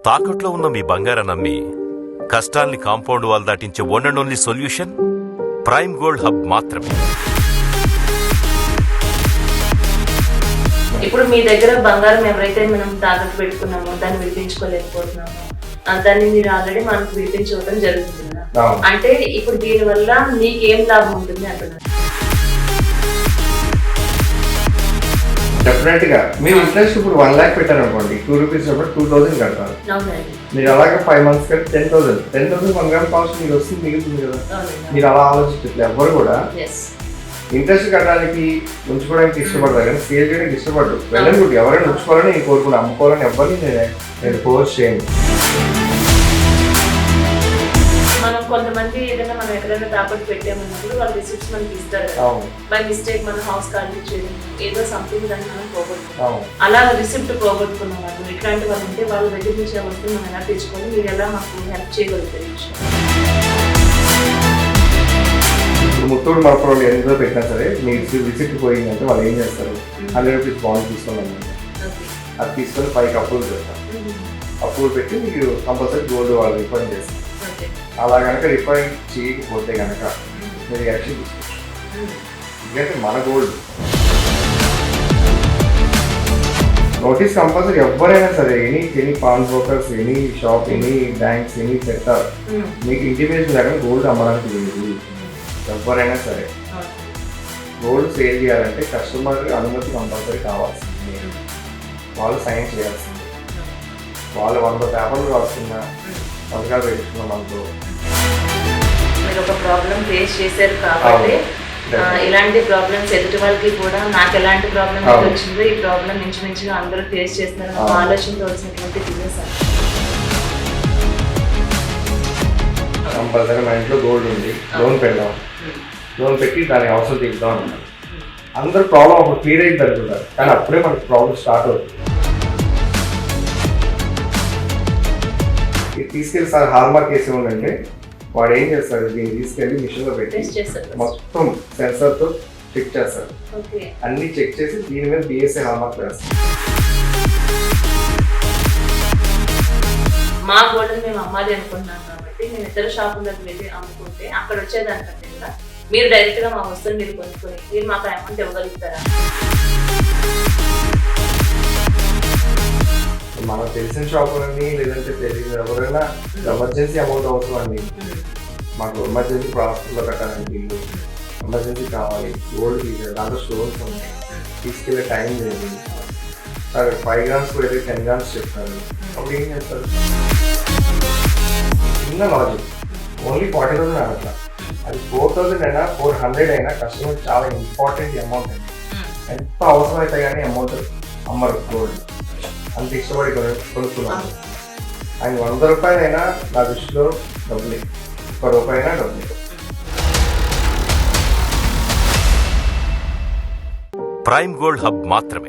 తాకట్లో ఉన్న మీ బంగారాన్ని నమ్మి కష్టాల్ని కాంపౌండ్ వాల్ దాటించే one and only solution Prime Gold Hub మాత్రమే. ఇప్పుడు మీ దగ్గర బంగారం ఎవరైతే మనం తాకట్టు పెట్టుకున్నామో దాన్ని విడిపించుకోలేకపోతున్నామో దాన్ని మీరు ఆల్రెడీ మనకు విడిపించుకోవడం జరుగుతుంది కదా. అంటే ఇప్పుడు దీని వల్ల మీకేం లాభం ఉంటుంది అంటున్నారు? డెఫినెట్ గా మీరు ఇంట్రెస్ట్ ఇప్పుడు 1 lakh పెట్టారనుకోండి, 2 rupees 2000 కడతారు. మీరు అలాగే 5 months కట్టి 10,000 బంగారం కాస్ట్ మీకు వస్తుంది, మిగులుతుంది కదా. మీరు అలా ఆలోచించట్లేదు. ఎవ్వరు కూడా ఇంట్రెస్ట్ కట్టడానికి ఉంచుకోవడానికి ఇష్టపడతారు కానీ సేల్ చేయడానికి ఇష్టపడరు. వెళ్ళని కూడా ఎవరైనా ఉంచుకోవాలని నేను కోరుకుని అమ్ముకోవాలని ఎవరిని నేను ఫోర్స్ చేయను. మనం కొంతమంది ఏదైనా మనం ఎక్కడైనా తాకట్టు పెట్టామన్నప్పుడు వాళ్ళు రిసిప్ట్స్ మనకి ఇస్తారు కదా. బై మిస్టేక్ మన హౌస్ ఖాళీ చేయడం ఏదో సంథింగ్ దాన్ని మనం పోగొట్టుకున్నాం. అలా రిసిప్ట్ పోగొట్టుకున్న వాళ్ళు ఇట్లాంటి వాళ్ళు ఉంటే వాళ్ళ దగ్గర నుంచి ఆ వస్తువు మనం ఎలా తెచ్చుకొని మీరు ఎలా మాకు హెల్ప్ చేయగలుగుతారు? ఇప్పుడు ముత్తూరు మరపురాలు ఎందులో పెట్టినా సరే మీ రిసిప్ట్ పోయిందంటే వాళ్ళు ఏం చేస్తారు, 100 rupees బాండ్ తీసుకోవాలి. అది తీసుకొని 5 అప్రూవల్ పెడతారు. అప్రూవల్ పెట్టి మీకు కంపల్సరీ గోల్డ్ వాళ్ళు రిఫండ్ చేస్తారు. అలా కనుక రిఫండ్ చేయకపోతే కనుక మీరు యాక్షన్ తీసుకోవచ్చు. ఎందుకంటే మన గోల్డ్ నోటీస్ కంపల్సరీ ఎవరైనా సరే any pawn brokers, any shop, any banks, any sector మీకు ఇంటిమేషన్ లేకుండా గోల్డ్ అమ్మడానికి లేదు. ఎవరైనా సరే గోల్డ్ సేల్ చేయాలంటే కస్టమర్ అనుమతి కంపల్సరీ కావాల్సింది. వాళ్ళు సైన్ చేయాల్సింది. వాళ్ళు 100 పేపర్లు రాస్తున్నా సంతకాలు పెట్టుకున్న మనతో మీరు ఒక ప్రాబ్లం ఫేస్ చేశారు కాబట్టి ఇలాంటి ప్రాబ్లమ్స్ ఎదుటి వాళ్ళకి కూడా నాకు ఎలాంటి ప్రాబ్లం వచ్చిందో ఈ ప్రాబ్లం ఇంచుమించుగా అందరూ ఫేస్ చేస్తున్నారు ఆలోచించవలసినటువంటి బిజినెస్. కంపల్సరీ మా ఇంట్లో గోల్డ్ ఉంది, లోన్ పెడదాం, లోన్ పెట్టి దానికి అవసరం తీద్దాం అన్నారు. అందరు ప్రాబ్లం అప్పుడు క్లియర్ అయింది అనుకుంటారు, కానీ అప్పుడే మనకి ప్రాబ్లం స్టార్ట్ అవుతుంది. ఇది తీసుకెళ్ళి సార్ హాల్మార్క్ వేసి ఉండంటే వాడు ఏం చేస్తాడు, దీన్ని తీసుకెళ్ళి మిషన్లో పెట్టి మొత్తం సెన్సర్తో చెక్ చేస్తాడు. అన్ని చెక్ చేసి దీని మీద బిఎస్ఏ హాల్మార్క్ వేస్తాడు. మా గోల్డ్ మేము అమ్మాలి అనుకుంటున్నాం కాబట్టి మేము ఇతర షాపులకు వెళ్ళి అమ్ముకుంటే అక్కడ వచ్చేదానికంటే కూడా మీరు డైరెక్ట్ గా మా వస్తువులు మీరు కొనుక్కొని మీరు మాకు అమౌంట్ ఇవ్వగలుగుతారా? మనకు తెలిసిన షాపులని లేదంటే తెలియదు ఎవరైనా ఎమర్జెన్సీ అమౌంట్ అవసరం అండి, మాకు ఎమర్జెన్సీ హాస్పిటల్లో కట్టాలండి, ఇల్లు ఎమర్జెన్సీ కావాలి, గోల్డ్ తీసారు, దాంట్లో స్టోన్స్ ఉన్నాయి, తీసుకెళ్ళే టైం లేదు, సరే 5 grams అయితే 10 grams చెప్తారు. అప్పుడు ఏం చేస్తారు? చిన్న లాజిక్, ఓన్లీ 40,000 అట్లా, అది 4,000 అయినా 400 అయినా కస్టమర్ చాలా ఇంపార్టెంట్ అమౌంట్ అండి. ఎంత అవసరం అయితే కానీ అమౌంట్ అమ్మరు గోల్డ్, అంత ఇష్టపడి కొనుక్కున్నాను. ఆయన 100 రూపాయలైనా నా దృష్టిలో డబ్బులే, 1 రూపాయి అయినా డబ్బులే. ప్రైమ్ గోల్డ్ హబ్ మాత్రమే.